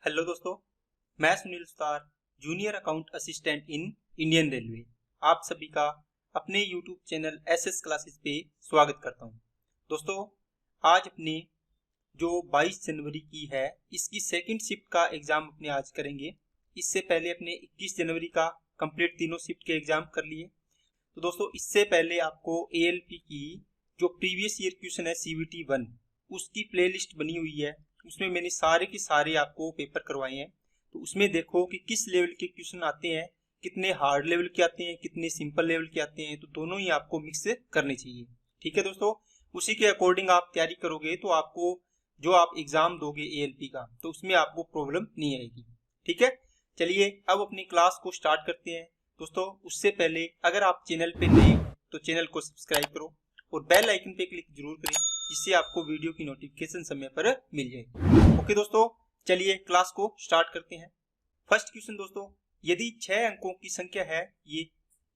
Hello दोस्तों, मैं Sunil Sutar, junior account assistant in Indian railway. आप सभी का अपने यूट्यूब चैनल एसएस क्लासेस पे स्वागत करता हूं। दोस्तों, आज अपने जो 22 जनवरी की है इसकी सेकंड शिफ्ट का एग्जाम अपने आज करेंगे। इससे पहले अपने 21 जनवरी का कंप्लीट तीनों शिफ्ट के एग्जाम कर लिए। तो दोस्तों, इससे पहले आपको एएलपी की जो प्रीवियस ईयर क्वेश्चन है CVT 1 उसकी प्लेलिस्ट बनी हुई है। उसमें मैंने सारे के सारे आपको पेपर करवाए हैं। तो उसमें देखो कि किस लेवल के क्वेश्चन आते हैं, कितने हार्ड लेवल के आते हैं, कितने सिंपल लेवल के आते हैं। तो दोनों ही आपको मिक्स करने चाहिए। ठीक है दोस्तों, उसी के अकॉर्डिंग आप तैयारी करोगे तो आपको जो आप एग्जाम दोगे एएलपी का तो उसमें आपको प्रॉब्लम नहीं आएगी। ठीक है, चलिए अब अपनी क्लास को स्टार्ट करते हैं। दोस्तों, उससे पहले अगर आप चैनल पे नए तो चैनल को सब्सक्राइब करो और बेल आइकन पे क्लिक जरूर करें, जिससे आपको वीडियो की नोटिफिकेशन समय पर मिल जाए। ओके दोस्तों, चलिए क्लास को स्टार्ट करते हैं। फर्स्ट क्वेश्चन दोस्तों, यदि 6 अंकों की संख्या है ये,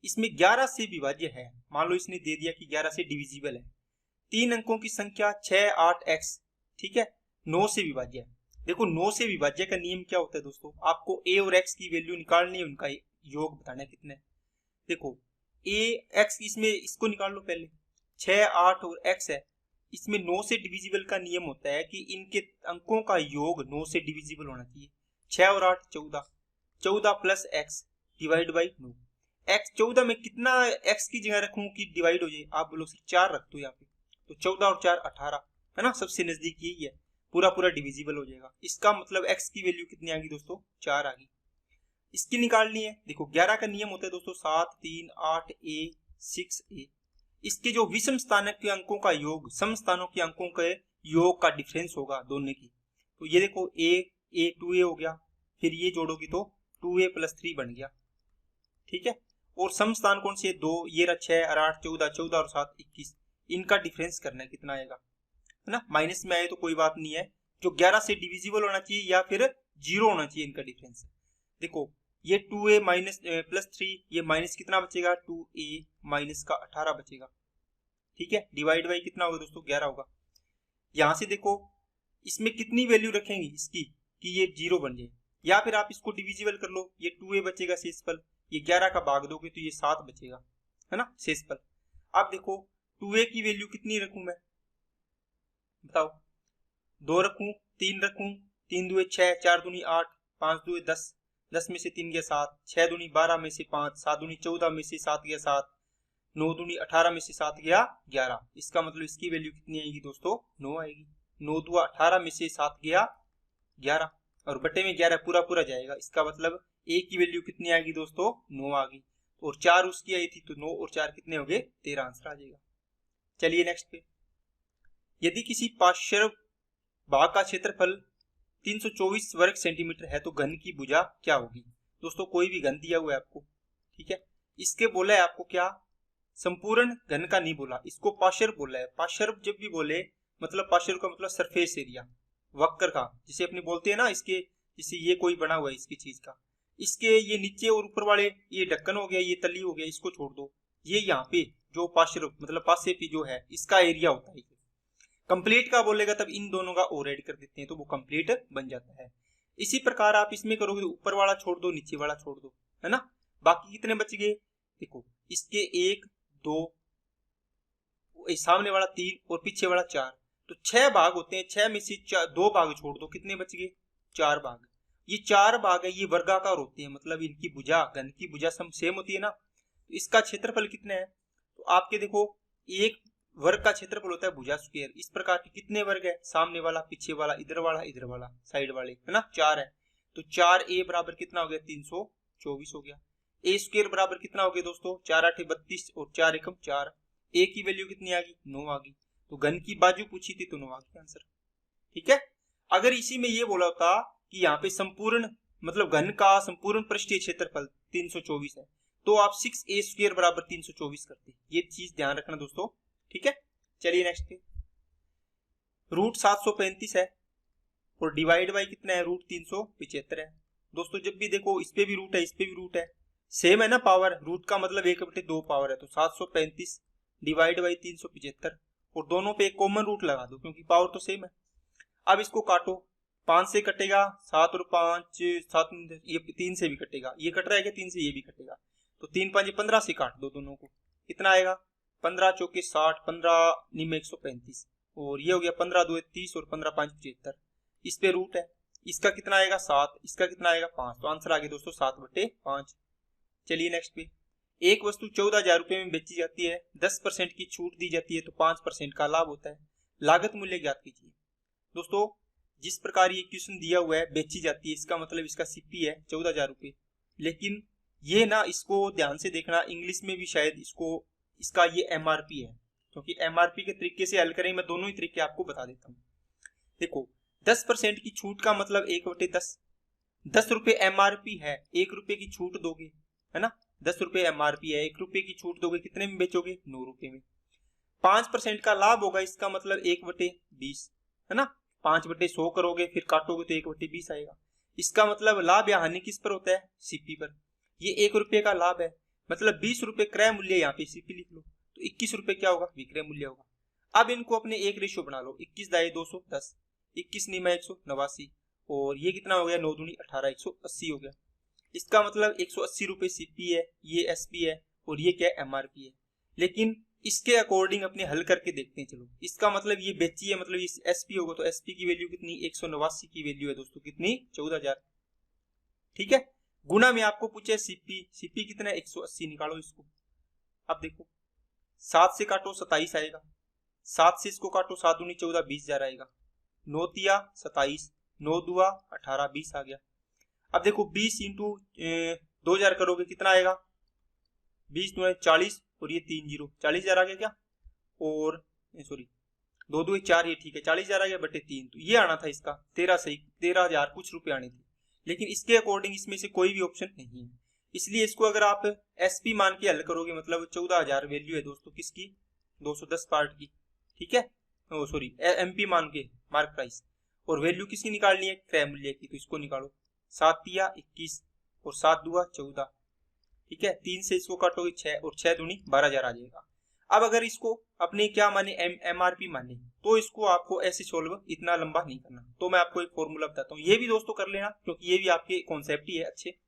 इसमें 11 से विभाज्य है। मान लो इसने दे दिया कि 11 से डिविजिबल है। 3 अंकों की संख्या 6, 8x, ठीक है, 9 से विभाज्य है। देखो 9 से विभाज्य का नियम क्या होता है दोस्तों, आपको a और x की वैल्यू निकालनी है, उनका योग बताना है कितना है। देखो a x, इसमें इसको निकाल लो पहले। 6, 8 और x है, इसमें 9 से डिविजिबल का नियम होता है कि इनके अंकों का योग 9 से डिविजिबल होना चाहिए। 6 और 8 14, 14 plus x divide by 9। x 14 में कितना x की जगह रखूं कि डिवाइड हो जाए, आप बोलो सर 4 रख दो यहाँ पे। तो 14 और 4 18 है ना, सबसे नजदीक यही है, पूरा पूरा डिविजिबल हो जाएगा। इसका मतलब x की वैल्यू कितनी आ गई दोस्तों, 4 आ गई। इसकी निकालनी है। देखो 11 का नियम होता है दोस्तों 7, 3, 8a, 6a। इसके जो विषम स्थानक के अंकों का योग सम स्थानों के अंकों के योग का डिफरेंस होगा दोनों की। तो ये देखो a 2a हो गया, फिर ये जोड़ोगे तो 2a प्लस 3 बन गया। ठीक है, और सम स्थान कौन से, 2, ये रहा 6 और 8 14, 14 और 7 21। इनका डिफरेंस करना है, कितना आएगा, है ना। माइनस में आए तो कोई बात नहीं है, जो 11 से डिविजिबल होना चाहिए या फिर 0 होना चाहिए, इनका डिफरेंस। देखो ये 2a माइनस प्लस 3, ये माइनस कितना बचेगा, 2a माइनस का 18 बचेगा। ठीक है, डिवाइड बाई कितना होगा दोस्तों, 11 होगा। यहां से देखो इसमें कितनी वैल्यू रखेंगे इसकी कि ये 0 बन जाए, या फिर आप इसको डिविजिबल कर लो। ये 2a बचेगा शेषफल, ये 11 का भाग दोगे तो ये 7 बचेगा, है ना शेषफल। अब देखो 2a की वैल्यू कितनी रखूं मैं, बताओ, 2 रखूं, 3 रखूं, 3 दूए 6, 4 दूनी 8, 5 दूए 10, 10 में से 3 गया 7, 6 दूनी 12 में से 5, 7 दूनी 14 में से 7 गया 7, 9 दूनी 18 में से 7 गया 11। इसका मतलब इसकी वैल्यू कितनी आएगी दोस्तों, 9 आएगी। 9 दुआ 18 में से 7 गया 11, और बटे में 11 पूरा पूरा जाएगा। इसका मतलब a की वैल्यू कितनी आएगी दोस्तों, 9 आ गई। और 4 उसकी आई थी, तो 9 और 4 कितने हो गए, 13 आंसर आ जाएगा। चलिए नेक्स्ट पे, यदि किसी पार्श्व भाग का क्षेत्रफल 324 वर्ग सेंटीमीटर है तो घन की भुजा क्या होगी। दोस्तों कोई भी घन दिया हुआ है आपको, ठीक है, इसके बोला है आपको क्या, संपूर्ण घन का नहीं बोला, इसको पार्श्व बोला है। पार्श्व जब भी बोले मतलब पार्श्व का मतलब सरफेस एरिया, वक्र का, जिसे अपने बोलते हैं ना, इसके जैसे ये कोई बना हुआ है इसकी चीज का, इसके ये नीचे और ऊपर वाले, ये ढक्कन हो गया, ये तली हो गया, इसको छोड़ दो। ये यहाँ पे जो पार्श्व मतलब पासे पे जो है इसका एरिया होता है। कंप्लीट का बोलेगा तब इन दोनों का और ऐड कर देते हैं तो वो कंप्लीट बन जाता है। इसी प्रकार आप इसमें करोगे तो ऊपर वाला छोड़ दो, नीचे वाला छोड़ दो, है ना। बाकी कितने बच गए, देखो इसके 1 2, सामने वाला 3 और पीछे वाला 4, तो 6 भाग होते हैं। 6 में से 2 भाग छोड़ दो, कितने बच गए, 4 भाग। ये 4 भाग है, ये वर्गाकार होते हैं, मतलब इनकी भुजा, घन की भुजा सेम होती है ना। तो इसका क्षेत्रफल कितना है, तो आपके देखो एक वर्ग का क्षेत्रफल होता है भुजा स्क्वायर। इस प्रकार के कितने वर्ग है, सामने वाला, पीछे वाला, इधर वाला, साइड वाले, है ना, 4 है। तो 4a बराबर कितना हो गया, 324 हो गया। a स्क्वायर बराबर कितना हो गया दोस्तों, 4 8 32 और 4 एकम 4। a की वैल्यू कितनी आ गई, 9 आ गई। तो घन की बाजू पूछी थी तो 9 आ गया आंसर। ठीक है, अगर इसी में ये बोला होता कि यहाँ पे संपूर्ण मतलब घन का संपूर्ण पृष्ठीय क्षेत्रफल 324 है तो आप 6a स्क्वायर बराबर 324 करते। ये चीज ध्यान रखना दोस्तों, ठीक है। चलिए नेक्स्ट पे, रूट 735 है और डिवाइड बाई कितना है, रूट 375 है। दोस्तों जब भी देखो इस पे भी रूट है, इस पे भी रूट है, सेम है ना पावर, रूट का मतलब 1/2 पावर है। तो 735 डिवाइड बाई 375 और दोनों पे एक कॉमन रूट लगा दो क्योंकि पावर तो सेम है। अब इसको काटो, 5 से कटेगा 7 और 5 7, ये 3 से भी कटेगा, ये कट रहा है क्या 3 से, ये भी कटेगा, तो 3 5 15 से काट दो दोनों को, कितना आएगा 15 चौके 60, 15 निम 135, और ये हो गया 15 2 30 और 15 5 75। इस पे रूट है, इसका कितना आएगा 7, इसका कितना आएगा 5, तो आंसर आ गया दोस्तों 7/5। चलिए नेक्स्ट पे, एक वस्तु 14,000 रुपए में बेची जाती है, 10% की छूट दी जाती है तो 5% का लाभ होता है, लागत मूल्य ज्ञात कीजिए। दोस्तों जिस प्रकार ये क्वेश्चन दिया हुआ है बेची जाती है, इसका मतलब इसका सीपी है 14,000 रुपए, लेकिन ये ना इसको ध्यान से देखना, इंग्लिश में भी शायद इसका ये एमआरपी है, क्योंकि एमआरपी के तरीके से हल करें, मैं दोनों ही तरीके आपको बता देता हूँ। देखो 10% की छूट का मतलब 1/10, 10 रुपए एमआरपी है, 1 रुपए की छूट दोगे, है ना, 10 रुपए एमआरपी है, 1 रुपए की छूट दोगे, कितने में बेचोगे 9 रुपए में। 5% का लाभ होगा, इसका मतलब 1/20, है ना, 5/100 करोगे फिर काटोगे तो 1/20 आएगा। इसका मतलब लाभ या हानि किस पर होता है, सीपी पर। ये 1 रुपए का लाभ है, मतलब 20 रुपए क्रय मूल्य, यहाँ पे सीपी लिख लो, तो 21 रुपए क्या होगा, विक्रय मूल्य होगा। अब इनको अपने एक रेशियो बना लो, 21 दाई 210, 21 निमा 189, और ये कितना हो गया 9 दूनी 18, 180 हो गया। इसका मतलब 180 रुपए सीपी है, ये एसपी है, और ये क्या एमआरपी है। लेकिन इसके अकॉर्डिंग अपने हल करके देखते हैं, चलो इसका मतलब ये बेची है, मतलब ये एसपी होगा, तो एसपी की वैल्यू कितनी 189 की वैल्यू है दोस्तों, कितनी 14,000, ठीक है। गुना में आपको पूछे सीपी, सीपी कितना है 180, निकालो इसको। अब देखो 7 से काटो 27 आएगा, 7 से इसको काटो 7 दूनी 14, 20,000 आएगा, 9 तिया 27, 9 दुआ 18, 20 आ गया। अब देखो 20 इंटू 2,000 करोगे कितना आएगा, 20 दूना 40, और ये 3 0, 40,000 आ गया क्या, और सॉरी 2 2 4, ये ठीक है 40,000 आ गया बटे 3, तो ये आना था इसका 13 सही, 13,000 कुछ रुपए आने थे, लेकिन इसके अकॉर्डिंग इसमें से कोई भी ऑप्शन नहीं है, इसलिए इसको अगर आप एसपी मान के हल करोगे, मतलब 14,000 वैल्यू है दोस्तों किसकी, 210 पार्ट की, ठीक है, सॉरी एमपी मान के मार्क प्राइस, और वैल्यू किसकी निकालनी है, क्रय मूल्य की, तो इसको निकालो, 7 तिया 21 और 7 दुआ 14, ठीक है, 3 से इसको काटोगे 6 और 6 दूनी 12,000 आ जाएगा। अब अगर इसको अपने क्या माने एमआरपी माने, तो इसको आपको ऐसे सोल्व इतना लंबा नहीं करना, तो मैं आपको एक फॉर्मूला बताता हूँ, ये भी दोस्तों कर लेना, क्योंकि ये भी आपके कॉन्सेप्ट ही है अच्छे,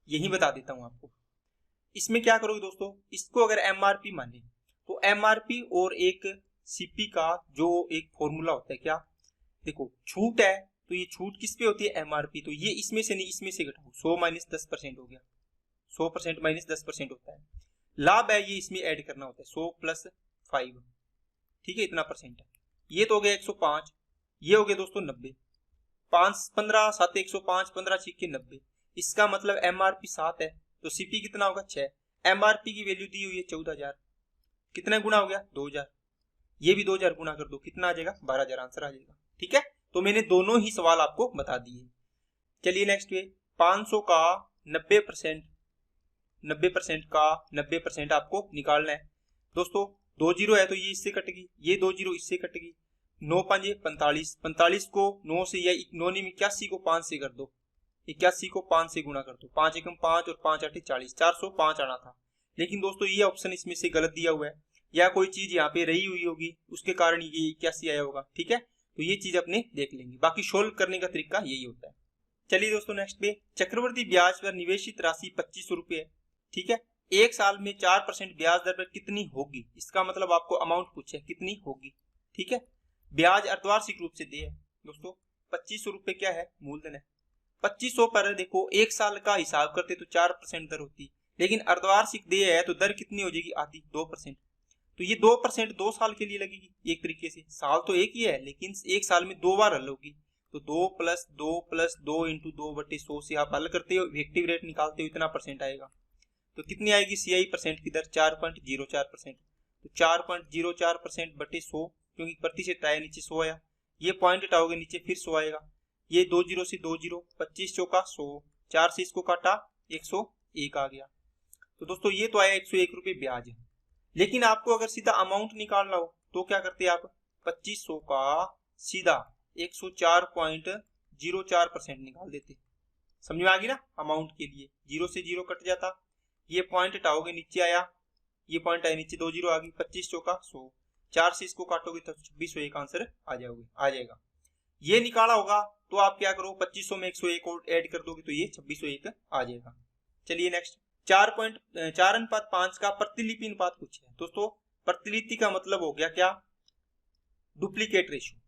यही बता देता हूँ आपको। इसमें क्या करोगे दोस्तों, इसको अगर एमआरपी माने तो एमआरपी और एक सीपी का जो एक फॉर्मूला होता है, क्या देखो छूट है तो ये छूट किस पे होती है, एमआरपी, तो ये इसमें से नहीं इसमें से घटाओ, 100 माइनस 10% हो गया, 100% माइनस 10% होता है। लाभ है ये इसमें ऐड करना होता है, 100 प्लस 5, ठीक है, इतना परसेंट है। ये तो हो गया 105, ये हो गया दोस्तों 90, 5 15 7 105, 15 6 90, इसका मतलब एमआरपी 7 है, तो सीपी कितना होगा 6, एमआरपी की वैल्यू दी हुई है 14,000, कितना गुना हो गया 2,000, ये भी 2,000 गुना कर दो, कितना आ जाएगा 12,000 आंसर आ जाएगा, ठीक है। तो मैंने दोनों ही सवाल आपको बता दिए। चलिए नेक्स्ट पे, 500 का 90%, 90% का 90% आपको निकालना है दोस्तों। 2 जीरो है तो ये इससे कटेगी, ये 2 जीरो इससे कटेगी, 9 5 45, 45 को 9 से या 9 में 81 को 5 से कर दो, 81 को 5 से गुना कर दो, 5 एकम 5 और 5 8 40, 405 आना था, लेकिन दोस्तों ये ऑप्शन इसमें से गलत दिया हुआ है, या कोई चीज यहाँ पे रही हुई होगी उसके कारण ये 81 आया होगा, ठीक है, तो ये चीज अपने देख लेंगे, बाकी सोल्व करने का तरीका यही होता है। चलिए दोस्तों नेक्स्ट पे, चक्रवर्ती ब्याज पर निवेशित राशि 2500 रुपए है, ठीक है, एक साल में 4% ब्याज दर पर कितनी होगी, इसका मतलब आपको अमाउंट पूछे कितनी होगी, ठीक है। ब्याज अर्धवार्षिक रूप से दे है दोस्तों, 2500 रुपए क्या है, मूलधन है। 2500 पर देखो एक साल का हिसाब करते तो 4% दर होती, लेकिन अर्धवार्षिक दे है तो दर कितनी हो जाएगी, आधी 2%, तो ये 2% 2 साल के लिए लगेगी, एक तरीके से साल तो एक ही है लेकिन एक साल में 2 बार हल होगी, तो 2 + 2 + 2 × 2/100 से आप हल करते हो, इफेक्टिव रेट निकालते हो, इतना परसेंट आएगा, तो कितनी आएगी सीआई परसेंट की दर 4.04%, तो 4.04% बटे 100, क्योंकि प्रतिशत आया नीचे 100 आया, ये पॉइंट हटाओगे नीचे फिर 100 आएगा, ये 2 जीरो से 2 जीरो, 25 चौका 100, 4 से इसको काटा 101 आ गया, तो दोस्तों ये तो आया 101 रुपए ब्याज है। लेकिन आपको अगर सीधा अमाउंट निकालना हो तो क्या करते आप, 2500 का सीधा 104.04% निकाल देते, समझ में आ गई ना, अमाउंट के लिए 0 से 0 कट जाता, ये पॉइंट हटाओगे नीचे आया, ये पॉइंट आया नीचे 2 जीरो आ गई, 25 चौका 100, 4 से इसको काटोगे तो 2601 आंसर आ जाएगा। ये निकाला होगा तो आप क्या करो 2500 में 101 और ऐड कर दोगे तो ये 2601 आ जाएगा। चलिए नेक्स्ट 4.4:5 का प्रतिलिपि अनुपात कुछ है। दोस्तों प्रतिलिपि का मतलब हो गया क्या, डुप्लीकेट रेशियो।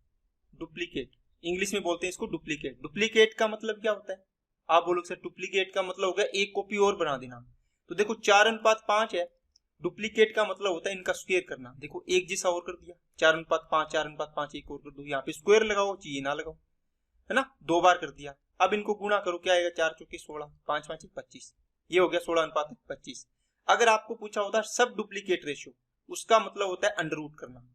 डुप्लीकेट इंग्लिश में बोलते हैं इसको डुप्लीकेट। डुप्लीकेट का मतलब क्या होता है, आप बोलोगे सर डुप्लीकेट का मतलब हो गया एक कॉपी और बना देना। तो देखो 4:5 है, डुप्लीकेट का मतलब होता है इनका स्क्वायर करना। देखो एक जैसा और कर दिया, 4:5 4:5 एक और कर दो, यहाँ पे स्क्वायर लगाओ चाहिए ना लगाओ, है ना, 2 बार कर दिया। अब इनको गुणा करो, क्या आएगा 4 चौके 16, 5 5 25, ये हो गया 16:25। अगर आपको पूछा होता सब डुप्लीकेट रेशियो, उसका मतलब होता है अंडर रूट करना।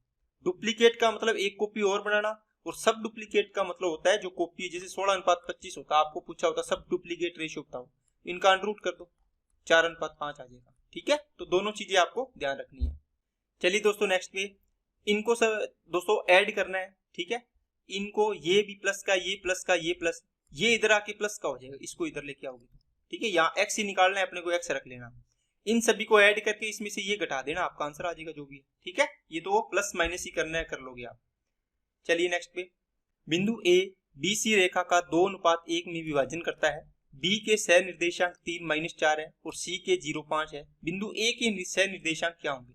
डुप्लीकेट का मतलब एक कॉपी और बनाना, और सब डुप्लीकेट का मतलब होता है जो कॉपी, जैसे 16:25 होता, आपको पूछा होता सब डुप्लीकेट रेशियो बताओ, इनका अंडर रूट कर दो 4:5 आ जाएगा। ठीक है, तो दोनों चीजें आपको ध्यान रखनी है। चलिए दोस्तों नेक्स्ट पे इनको सब दोस्तों ऐड करना है। ठीक है, इनको ये भी प्लस का, ये प्लस का, ये प्लस, ये इधर आके प्लस का हो जाएगा, इसको इधर लेके आओगे। ठीक है, यहाँ एक्स ही निकालना है अपने को, एक्स रख लेना। इन सभी को ऐड करके इसमें से ये घटा देना, आपका आंसर आ जाएगा जो भी है। ठीक है, ये तो प्लस माइनस ही करना है, कर लोगे आप। चलिए नेक्स्ट पे बिंदु ए बी सी रेखा का 2:1 में विभाजन करता है। बी के सह निर्देशांक 3 - 4 है और सी के 0.5 है। बिंदु ए के सह निर्देशांक क्या होंगे।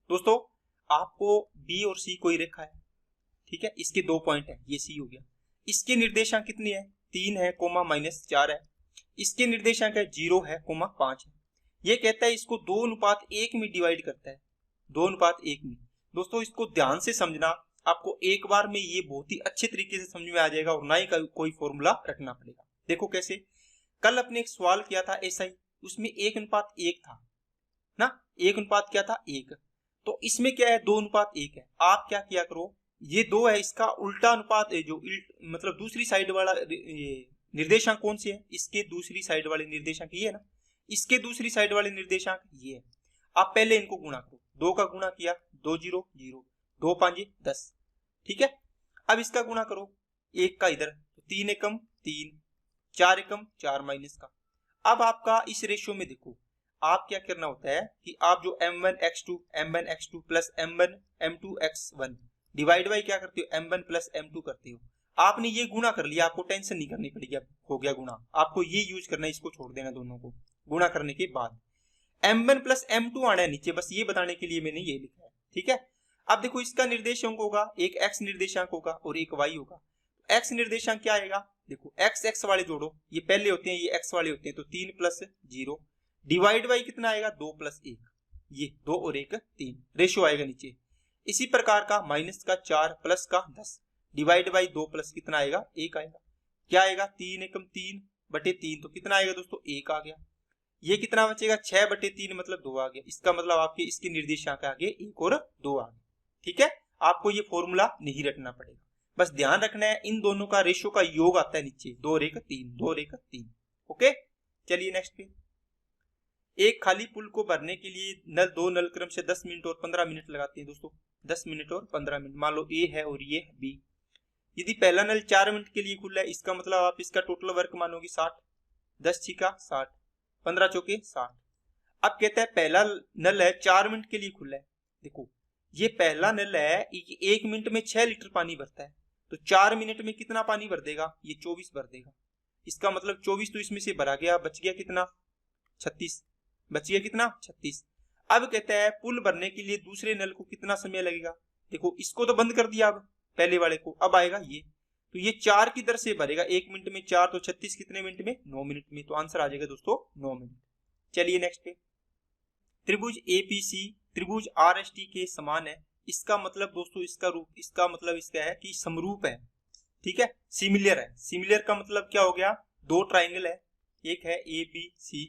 दोस्तों आपको बी और सी कोई रेखा है, ठीक है, इसके 2 पॉइंट है, ये सी हो गया। इसके निर्देशांक कितने हैं, 3 है, -4 है। इसके निर्देशांक है 0 है, 5 है। ये कहता है इसको 2:1 में डिवाइड करता है, 2:1 में। दोस्तों इसको ध्यान से समझना, आपको एक बार में ये बहुत ही अच्छे तरीके से समझ में आ जाएगा और ना ही कोई फॉर्मूला रखना पड़ेगा। देखो कैसे, कल अपने एक सवाल किया था ऐसा ही, उसमें 1:1 था ना, 1 क्या था 1, तो इसमें क्या है 2:1 है। आप क्या किया करो, ये 2 है, इसका उल्टा अनुपात है, जो मतलब दूसरी साइड वाला निर्देशांक कौन से है, इसके दूसरी साइड वाले निर्देशांक ये है ना, इसके दूसरी साइड वाले निर्देशांक ये है। आप पहले इनको गुणा करो, 2 का गुणा किया 2 0 0, 2 5 10। ठीक है, अब इसका गुणा करो 1 का इधर, तो 3 एकम 3, 4 एकम 4 माइनस का। अब आपका इस रेशियो में देखो, आप क्या करना होता है कि आप जो m1x2 plus m1m2x1 divide by क्या करते हो m1 प्लस m2 करते हो। आपने ये गुणा कर लिया, आपको टेंशन नहीं करनी पड़ेगी, अब हो गया गुणा, आपको ये यूज करना है, इसको छोड़ देना दोनों को। गुणा करने के बाद m1 प्लस m2 आना है नीचे, बस ये बताने के लिए मैंने ये लिखा है। ठीक है, अब देखो इसका निर्देशांक होगा, एक x निर्देशांक होगा और एक y होगा। x निर्देशांक क्या आएगा, देखो x वाले जोड़ो, ये पहले होते हैं, ये x वाले होते हैं, तो 3 + 0 डिवाइड बाई कितना आएगा 2 + 1, ये 2 और 1 3, रेशियो आएगा नीचे। इसी प्रकार का माइनस का 4 प्लस का 10 डिवाइड बाई 2 प्लस कितना आएगा 1 आएगा। क्या आएगा 3 एकम 3/3, तो कितना आएगा दोस्तों 1 आ गया। ये कितना बचेगा 6/3 मतलब 2 आ गया। इसका मतलब आपके इसके निर्देशांक आगे 1 और 2 आ गए। ठीक है, आपको ये फॉर्मूला नहीं रखना पड़ेगा, बस ध्यान रखना है इन दोनों का रेशियो का योग आता है नीचे, 2 और 1 3, 2 और 1 3। ओके, चलिए नेक्स्ट पे, एक खाली पुल को भरने के लिए दो नल क्रम से 10 मिनट और 15 मिनट लगाते हैं दोस्तों, 10 मिनट और 15 मिनट। मान लो ए है और ये है बी। यदि पहला नल 4 मिनट के लिए खुला है, इसका मतलब आप इसका टोटल वर्क मानोगे 60, 10 छिका 60, 15 चौके 60। अब कहता है पहला नल है 4 मिनट के लिए खुला है। देखो ये पहला नल है, 1 मिनट में 6 लीटर पानी भरता है, तो 4 मिनट में कितना पानी भर देगा, ये 24 भर देगा। इसका मतलब 24 तो इसमें से भरा गया, बच गया कितना 36, बच गया कितना 36। अब कहता है पुल भरने के लिए दूसरे नल को कितना समय लगेगा। देखो इसको तो बंद कर दिया अब पहले वाले को, अब आएगा ये, तो ये 4 की दर से भरेगा, 1 मिनट में 4 तो 36 कितने मिनट में 9 मिनट में, तो आंसर आ जाएगा दोस्तों 9 मिनट। चलिए नेक्स्ट पे, त्रिभुज एपीसी त्रिभुज आरएसटी के समान है। इसका मतलब दोस्तों इसका रूप, इसका मतलब इसका है कि समरूप है। ठीक है, सिमिलर है। सिमिलर का मतलब क्या हो गया, 2 ट्राइंगल है, एक है ए बी सी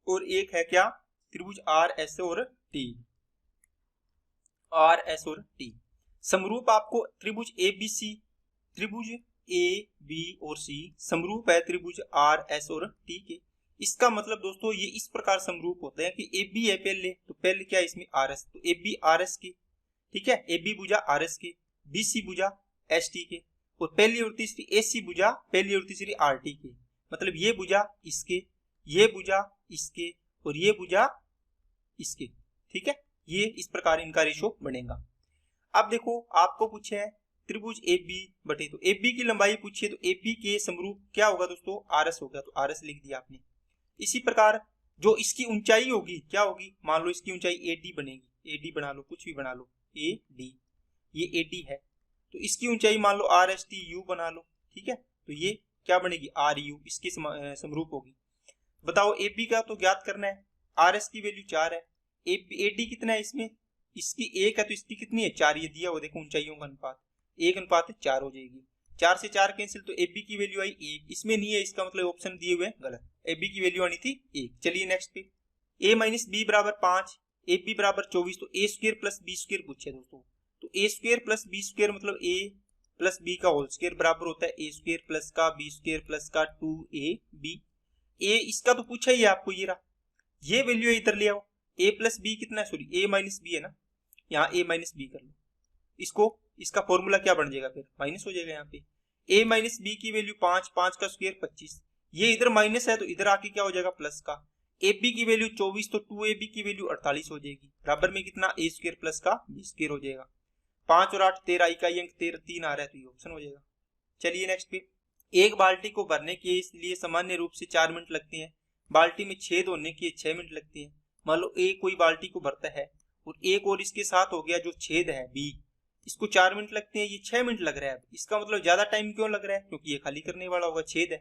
और एक है क्या त्रिभुज आर एस और टी, आर एस और टी। समरूप आपको त्रिभुज ए बी सी, त्रिभुज ए बी और सी समरूप है त्रिभुज आर एस और टी के। इसका मतलब दोस्तों ये इस प्रकार समरूप होते हैं कि ए बी है पहले, तो पहले क्या है इसमें आर एस, तो ए बी आर एस के, ठीक है, ए बी भुजा आर एस के, बी सी भुजा एस टी के, और पहली और तीसरी ए सी भुजा पहली और तीसरी आर टी के। मतलब ये भुजा इसके, ये भुजा इसके और ये भुजा इसके। ठीक है, ये इस प्रकार इनका रेशो बनेगा। अब देखो आपको पूछे है त्रिभुज AB बटे, तो AB की लंबाई पूछिए तो AB के समरूप क्या होगा दोस्तों, RS होगा, तो RS लिख दिया आपने। इसी प्रकार जो इसकी ऊंचाई होगी क्या होगी, मान लो इसकी ऊंचाई AD बनेगी, AD बना लो, कुछ भी बना लो, AD, ये AD है, तो इसकी ऊंचाई मान लो RSTU बना लो, ठीक है, तो ये क्या बनेगी, RU, इसकी समरूप होगी। बताओ AB का तो ज्ञात करना है, RS की वैल्यू 4 है, AD कितना है इसमें, इसकी 1 है, तो इसकी कितनी है, 4, ये दिया हुआ देखो ऊंचाइयों का अनुपात 1:4 हो जाएगी, 4 से 4 कैंसिल, तो AB की वैल्यू आई 1, इसमें नहीं है, इसका मतलब ऑप्शन दिए हुए गलत, AB की वैल्यू आनी थी 1। चलिए नेक्स्ट पे, A माइनस बी बराबर 5, AB बराबर 24, तो A square plus B square पूछे दोस्तों, तो A square plus B square मतलब A प्लस बी का होल स्क्वायर बराबर होता है A स्क्वायर प्लस का बी स्क्वायर प्लस का 2AB। A इसका तो पूछा ही है आपको, ये रहा, ये वैल्यू इधर ले आओ, A प्लस बी कितना है, सॉरी A माइनस बी है ना, यहाँ A माइनस बी कर लो, इसको, इसका फॉर्मूला क्या बन जाएगा, फिर माइनस हो जाएगा यहाँ पे, A माइनस बी की वैल्यू 5, 5 का स्क्वायर 25, ये इधर माइनस है तो इधर आके क्या हो जाएगा प्लस का, AB की वैल्यू 24, तो 2AB की वैल्यू 48 हो जाएगी, बराबर में कितना A स्क्वायर प्लस का बी स्क्वायर हो जाएगा, 5 और 8 13, इकाई अंक 3 आ रहा है, तो ये ऑप्शन हो जाएगा। चलिए नेक्स्ट पे, एक बाल्टी को भरने के लिए सामान्य रूप से 4 मिनट लगते हैं, बाल्टी में छेद होने के 6 मिनट लगते हैं। मान लो A कोई बाल्टी को भरता है और एक और इसके साथ हो गया जो छेद है B, इसको 4 मिनट लगते हैं, ये 6 मिनट लग रहा है, इसका मतलब ज्यादा टाइम क्यों लग रहा है, क्योंकि ये खाली करने वाला होगा, छेद है,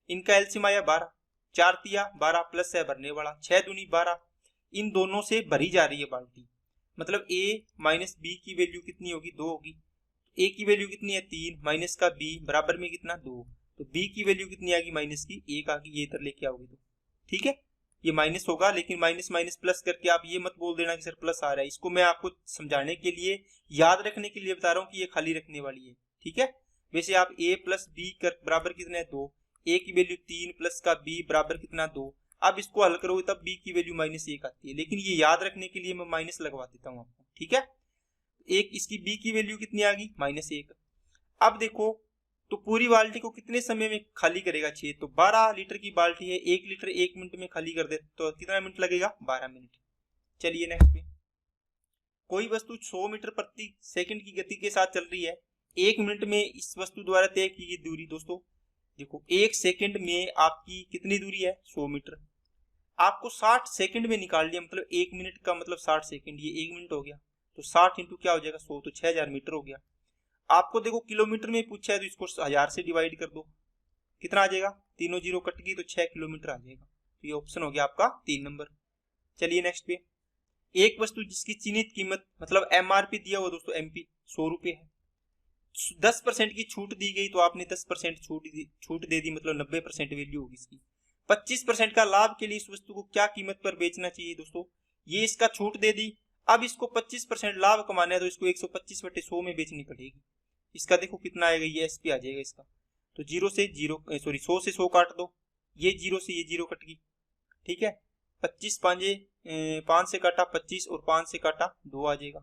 इनका एलसीएम आया 12, 4 तिया 12 प्लस है भरने वाला, 6 दूनी 12, इन दोनों से भरी जा रही है बाल्टी, मतलब A माइनस बी की वैल्यू कितनी होगी, 2 होगी, A की वैल्यू कितनी है 3, माइनस का B बराबर में कितना 2, तो B की वैल्यू कितनी आ गई, माइनस की 1 आ गई, ये इधर लेके आओगे तो ठीक है, ये माइनस होगा, लेकिन माइनस माइनस प्लस करके आप ये मत बोल देना कि सर प्लस आ रहा है, इसको मैं आपको समझाने के लिए, याद रखने के लिए बता रहा हूँ कि ये खाली रखने वाली है, ठीक है। वैसे आप A प्लस बी कर बराबर कितना है 2, A की वैल्यू 3 प्लस का B बराबर कितना 2, अब इसको हल करोगे तब B की वैल्यू -1 आती है, लेकिन ये याद रखने के लिए मैं माइनस लगवा देता हूँ आपको, ठीक है। एक इसकी B की वैल्यू कितनी आ गई, -1। अब देखो तो पूरी बाल्टी को कितने समय में खाली करेगा छेद, तो 12 लीटर की बाल्टी है, 1 लीटर 1 मिनट में खाली कर दे, तो कितना मिनट लगेगा, 12 मिनट। चलिए नेक्स्ट पे, कोई वस्तु 100 मीटर प्रति सेकंड की गति के साथ चल रही है, 1 मिनट में इस वस्तु द्वारा तय की गई दूरी, दोस्तों देखो 1 सेकंड में आपकी कितनी दूरी है, 100 मीटर, आपको 60 सेकंड में निकाल लिया, मतलब 1 मिनट का मतलब 60 सेकंड, ये 1 मिनट हो गया, तो 60 इंटू क्या हो जाएगा 100, तो 6000 मीटर हो गया। आपको देखो किलोमीटर में पूछा है तो इसको 1000 से डिवाइड कर दो, कितना आ जाएगा, तीनों जीरो कट गई तो 6 किलोमीटर आ जाएगा, तो ये ऑप्शन हो गया आपका 3 नंबर। चलिए नेक्स्ट पे, एक वस्तु जिसकी चिन्हित कीमत मतलब MRP दिया हुआ दोस्तों, MP 100 रुपये है, 10% की छूट दी गई तो आपने 10% छूट दे दी, मतलब 90% वैल्यू होगी इसकी। 25% का लाभ के लिए इस वस्तु को क्या कीमत पर बेचना चाहिए दोस्तों, ये इसका छूट दे दी, अब इसको 25% लाभ कमाना है तो इसको 125/100 में बेचनी पड़ेगी, इसका देखो कितना आएगा, ये SP आ जाएगा इसका, तो 100 से 100 काट दो, ये 0 से ये 0 कट गई, ठीक है, 25 पांजे 5 से काटा 25 और 5 से काटा 2 आ जाएगा,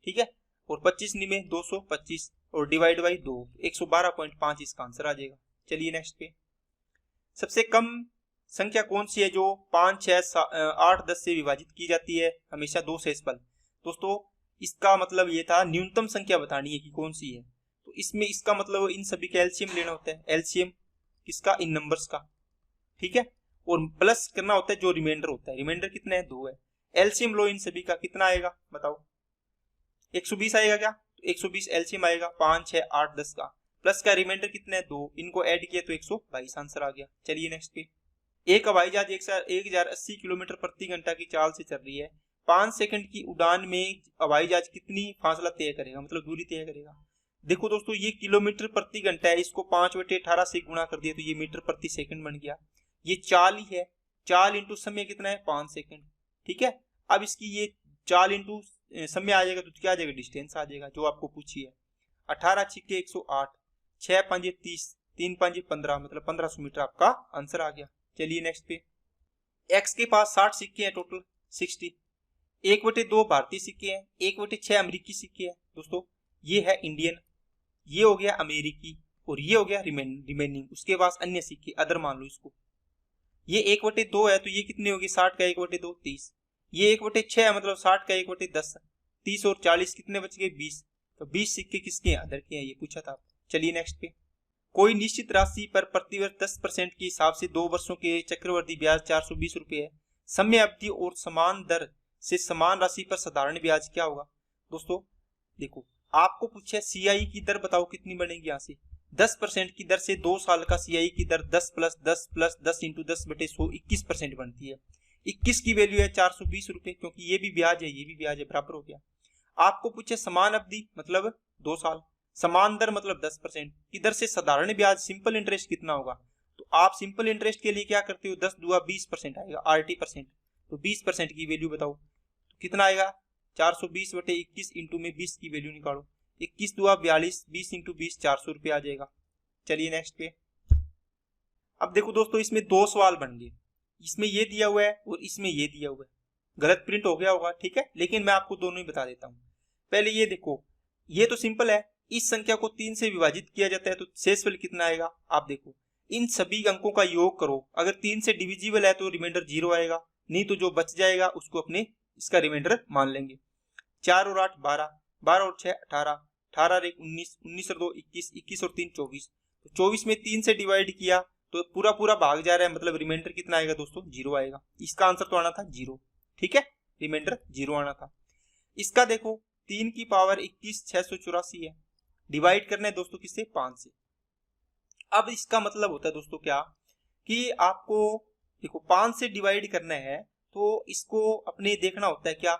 ठीक है, और 25 निमे 225 और डिवाइड बाई 2, 112.5 इसका आंसर आ जाएगा। चलिए नेक्स्ट पे, सबसे कम संख्या कौन सी है जो 5, 6, 8, 10 से विभाजित की जाती है, हमेशा 2 शेषफल, दोस्तों इसका मतलब ये था न्यूनतम संख्या बतानी है कि कौन सी है, तो इसमें इसका मतलब इन सभी का एलसीएम लेना होता है, एलसीएम किसका, इन नंबर्स का, ठीक है, और प्लस करना होता है जो रिमाइंडर होता है, रिमाइंडर कितना है 2 है, एलसीएम लो इन सभी का, कितना आएगा बताओ, 120 आएगा क्या, तो 120 एलसीएम आएगा 5, 6, 8, 10 का, प्लस का रिमाइंडर कितना है 2, इनको ऐड किया तो 122 आंसर आ गया। चलिए नेक्स्ट पे, एक हवाई जहाज 1080 किलोमीटर प्रति घंटा की चाल से चल रही है, 5 सेकंड की उड़ान में हवाई जहाज कितनी फासला तय करेगा, मतलब दूरी तय करेगा। देखो दोस्तों ये किलोमीटर प्रति घंटा है, इसको 5/18 से गुणा कर दिया तो ये मीटर प्रति सेकंड बन गया, ये चाल ही है, चाल इंटू समय कितना है 5 सेकंड, ठीक है। अब इसकी ये चाल इंटू समय आ जाएगा तो क्या आ जाएगा, डिस्टेंस आ जाएगा जो आपको पूछी है, 18 छिक्के 108, 6 पंजे 30, 3 पंजे 15, मतलब 1500 मीटर आपका आंसर आ गया। चलिए नेक्स्ट पे, एक्स के पास 60 सिक्के हैं टोटल 60, 1/2 भारतीय सिक्के हैं, 1/6 अमेरिकी सिक्के हैं, दोस्तों ये है इंडियन, ये हो गया अमेरिकी और ये हो गया रिमेनिंग, उसके पास अन्य सिक्के अदर मान लो इसको, ये 1/2 है तो ये कितने होगी 60 का 1/2 30, ये 1/6 है मतलब 60 का 1/10, 30 और 40 कितने बच गए 20, तो 20 सिक्के किसके हैं? अदर के हैं, ये पूछा था। चलिए नेक्स्ट पे। कोई निश्चित राशि पर प्रतिवर्ष 10% के हिसाब से 2 वर्षों के चक्रवृद्धि ब्याज 420 रुपये है। समय अवधि और समान दर से समान राशि पर साधारण ब्याज क्या होगा? दोस्तों देखो, आपको पूछा CI की दर बताओ कितनी बनेगी। यहाँ से 10% की दर से 2 साल का CI की दर 10 + 10 + 10 × 10/100 21% बनती है। 21 की वैल्यू है 420 रुपये, क्योंकि ये भी ब्याज है ये भी ब्याज है, बराबर हो गया। आपको पूछे समान अवधि मतलब 2 साल, समान दर मतलब 10% की दर से साधारण ब्याज सिंपल इंटरेस्ट कितना होगा? तो आप सिंपल इंटरेस्ट के लिए क्या करते हो? 10 दूआ 20% आएगा, RT%। तो 20% की वैल्यू बताओ तो कितना आएगा? 420/21 इंटू में 20 की वैल्यू निकालो। 21 दूआ 42, 20 × 20 400 रुपये आ जाएगा। चलिए नेक्स्ट पे। अब देखो दोस्तों, इसमें 2 सवाल बन गए। इसमें ये दिया हुआ है और इसमें ये दिया हुआ है। गलत प्रिंट हो गया होगा, ठीक है, लेकिन मैं आपको दोनों ही बता देता हूँ। पहले ये देखो, ये तो सिंपल है। इस संख्या को 3 से विभाजित किया जाता है तो शेषफल कितना आएगा? आप देखो, इन सभी अंकों का योग करो। अगर 3 से डिविजिबल है तो रिमाइंडर 0 आएगा, नहीं तो जो बच जाएगा उसको अपने इसका रिमाइंडर मान लेंगे। 4 और 8 12, 12 और 6 18, 18 और 1 19, 19 और 2 21, 21 और 3 24। तो 24 में 3 से डिवाइड किया तो पूरा पूरा भाग जा रहा है, मतलब रिमाइंडर कितना आएगा दोस्तों? 0 आएगा। इसका आंसर तो आना था 0, ठीक है, रिमाइंडर 0 आना था। इसका देखो 3 की पावर 21 684 है, डिवाइड करना है दोस्तों किससे? 5 से। अब इसका मतलब होता है दोस्तों क्या कि आपको देखो 5 से डिवाइड करना है तो इसको अपने देखना होता है क्या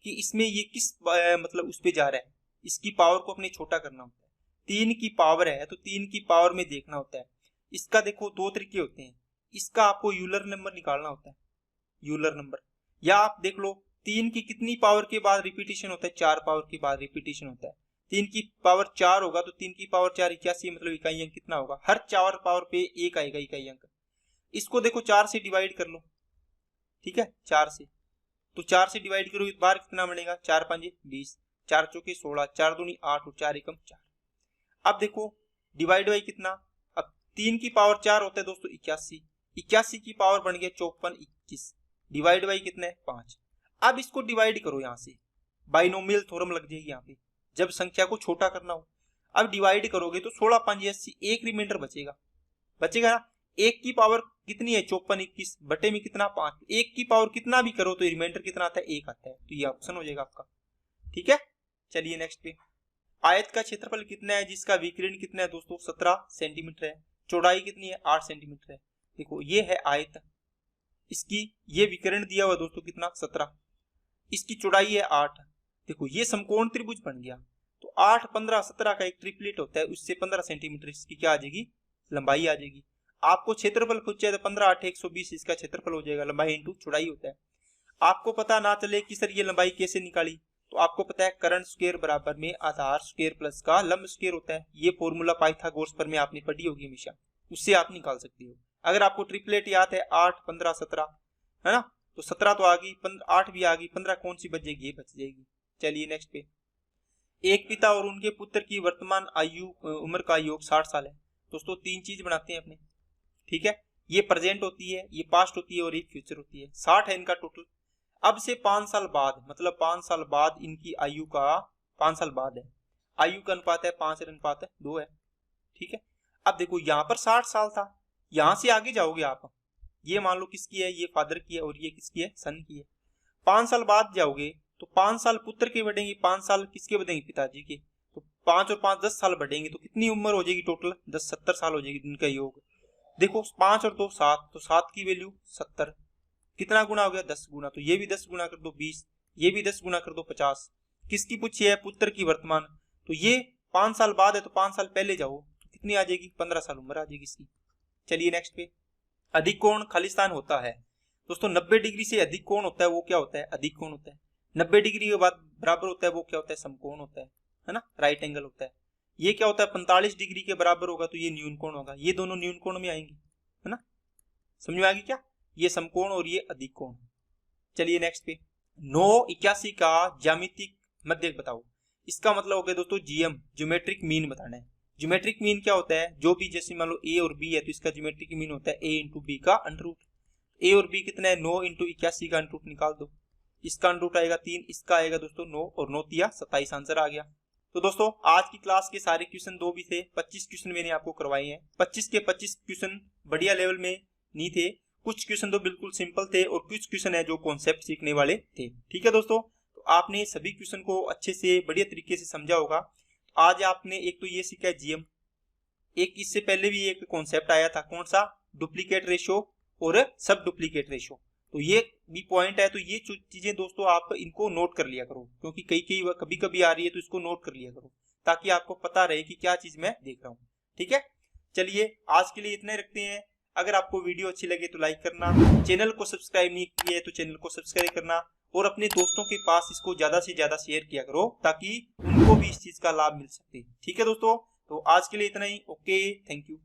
कि इसमें ये किस मतलब उस पे जा रहा है, इसकी पावर को अपने छोटा करना होता है। 3 की पावर है तो 3 की पावर में देखना होता है। इसका देखो 2 तरीके होते हैं। इसका आपको यूलर नंबर निकालना होता है, यूलर नंबर, या आप देख लो 3 की कितनी पावर के बाद रिपीटेशन होता है? 4 पावर के बाद रिपीटेशन होता है। 3 की पावर 4 होगा तो 3 की पावर 4 81, मतलब इकाई अंक कितना होगा? हर 4 पावर पे 1 आएगा इकाई अंक। इसको देखो 4 से डिवाइड कर लो, ठीक है, 4 से, तो 4 से डिवाइड करो एक बार कितना बनेगा? 4 × 5 = 20, 4 × 4 = 16, 4 × 2 = 8 और 4 × 1 = 4। अब देखो डिवाइड बाई कितना? अब 3 की पावर 4 होता है दोस्तों 81, 81 की पावर बन गया 54 21, डिवाइड बाई कितना है? 5। अब इसको डिवाइड करो, यहाँ से बाइनोमियल थ्योरम लग जाएगी यहाँ पे, जब संख्या को छोटा करना हो। अब डिवाइड करोगे तो 16 × 5 = 80, एक रिमाइंडर बचेगा ना। 1 की पावर कितनी है? 54 21 बटे में कितना? 5। 1 की पावर कितना भी करो तो रिमाइंडर कितना आता है? 1 आता है। तो ये ऑप्शन हो जाएगा आपका, ठीक है। चलिए नेक्स्ट पे। आयत का क्षेत्रफल कितना है जिसका विकिरण कितना है दोस्तों? 17 सेंटीमीटर है। चौड़ाई कितनी है? 8 सेंटीमीटर है। देखो ये है आयत, इसकी ये विकिरण दिया हुआ दोस्तों कितना? 17, इसकी चौड़ाई है 8। देखो ये समकोण त्रिभुज बन गया। तो 8 15 17 का एक ट्रिपलेट होता है, उससे 15 सेंटीमीटर इसकी क्या आ जाएगी? लंबाई आ जाएगी। आपको क्षेत्रफल पूछे तो 15 8 120 इसका क्षेत्रफल हो जाएगा, लंबाई इंटू चौड़ाई होता है। आपको पता ना चले कि सर ये लंबाई कैसे निकाली, तो आपको पता है करंट स्क्वायर बराबर में आधार स्क्वायर प्लस का लंब स्क्वायर होता है। ये फॉर्मूला पाइथागोरस पर में आपने पढ़ी होगी हमेशा, उससे आप निकाल सकते हो। अगर आपको ट्रिपलेट याद है 8 15 17 है ना, तो 17 तो आ गई, 8 भी आ गई, 15 कौन सी बच जाएगी? ये बच जाएगी। चलिए नेक्स्ट पे। एक पिता और उनके पुत्र की वर्तमान आयु उम्र का योग 60 साल है। दोस्तों 3 चीज बनाते हैं अपने, ठीक है, ये प्रेजेंट होती है, ये पास्ट होती है और ये फ्यूचर होती है। 60 है इनका टोटल। अब से 5 साल बाद, मतलब 5 साल बाद इनकी आयु का 5 साल बाद है, आयु का अनुपात है 5:2 है, ठीक है। अब देखो यहाँ पर 60 साल था, यहां से आगे जाओगे आप, ये मान लो किसकी है? ये फादर की है और ये किसकी है? सन की है। 5 साल बाद जाओगे तो 5 साल पुत्र के बढ़ेंगे, 5 साल किसके बढ़ेंगे? पिताजी के। तो 5 और 5 10 साल बढ़ेंगे, तो कितनी उम्र हो जाएगी टोटल? 10 70 साल हो जाएगी इनका योग। देखो 5 और 2 7, तो 7 की वैल्यू 70, कितना गुना हो गया? 10 गुना। तो ये भी 10 गुना कर दो 20, ये भी 10 गुना कर दो 50। किसकी पूछी है? पुत्र की वर्तमान। तो ये 5 साल बाद है तो 5 साल पहले जाओ तो कितनी आ जाएगी? 15 साल उम्र आ जाएगी इसकी। चलिए नेक्स्ट पे। अधिक कोण खालिस्तान होता है दोस्तों 90 डिग्री से अधिक कोण होता है, वो क्या होता है? अधिक कोण होता है। 90 डिग्री के बाद बराबर होता है, वो क्या होता है? समकोण होता है ना, राइट एंगल होता है। ये क्या होता है? 45 डिग्री के बराबर होगा तो ये न्यून कोण होगा। ये दोनों न्यून कोण में आएंगे, है ना, समझ में आ गई क्या? ये समकोण और ये अधिक कोण। चलिए नेक्स्ट पे। 981 का ज्यामितिक मध्यक बताओ। इसका मतलब हो गया दोस्तों जीएम, ज्योमेट्रिक मीन बताना है। ज्योमेट्रिक मीन क्या होता है? जो भी, जैसे मान लो ए और बी है तो इसका ज्योमेट्रिक मीन होता है a × b का अंडररूट। ए और बी कितना है? 9 × 81 का अंडररूट निकाल दो। इसका अंडररूट आएगा 3, इसका आएगा दोस्तों 9 और 9 × 3 = 27, आंसर आ गया। तो दोस्तों आज की क्लास के सारे क्वेश्चन 2 भी थे, 25 क्वेश्चन मैंने आपको करवाए हैं। 25 के 25 क्वेश्चन बढ़िया लेवल में नहीं थे, कुछ क्वेश्चन तो बिल्कुल सिंपल थे और कुछ क्वेश्चन है जो कॉन्सेप्ट सीखने वाले थे। ठीक है दोस्तों, तो आपने सभी क्वेश्चन को अच्छे से बढ़िया तरीके से समझा होगा। आज आपने एक तो ये सीखा है जीएम, एक इससे पहले भी एक कॉन्सेप्ट आया था, कौन सा, डुप्लीकेट रेशो और सब डुप्लीकेट रेशो। तो ये भी पॉइंट है, तो ये चीजें दोस्तों आप इनको नोट कर लिया करो, क्योंकि कभी कभी आ रही है, तो इसको नोट कर लिया करो ताकि आपको पता रहे कि क्या चीज मैं देख रहा हूँ। ठीक है, चलिए आज के लिए इतना ही रखते हैं। अगर आपको वीडियो अच्छी लगे तो लाइक करना, चैनल को सब्सक्राइब नहीं किया है तो चैनल को सब्सक्राइब करना और अपने दोस्तों के पास इसको ज्यादा से ज्यादा शेयर किया करो ताकि उनको भी इस चीज का लाभ मिल सके। ठीक है दोस्तों, तो आज के लिए इतना ही। Okay, thank you.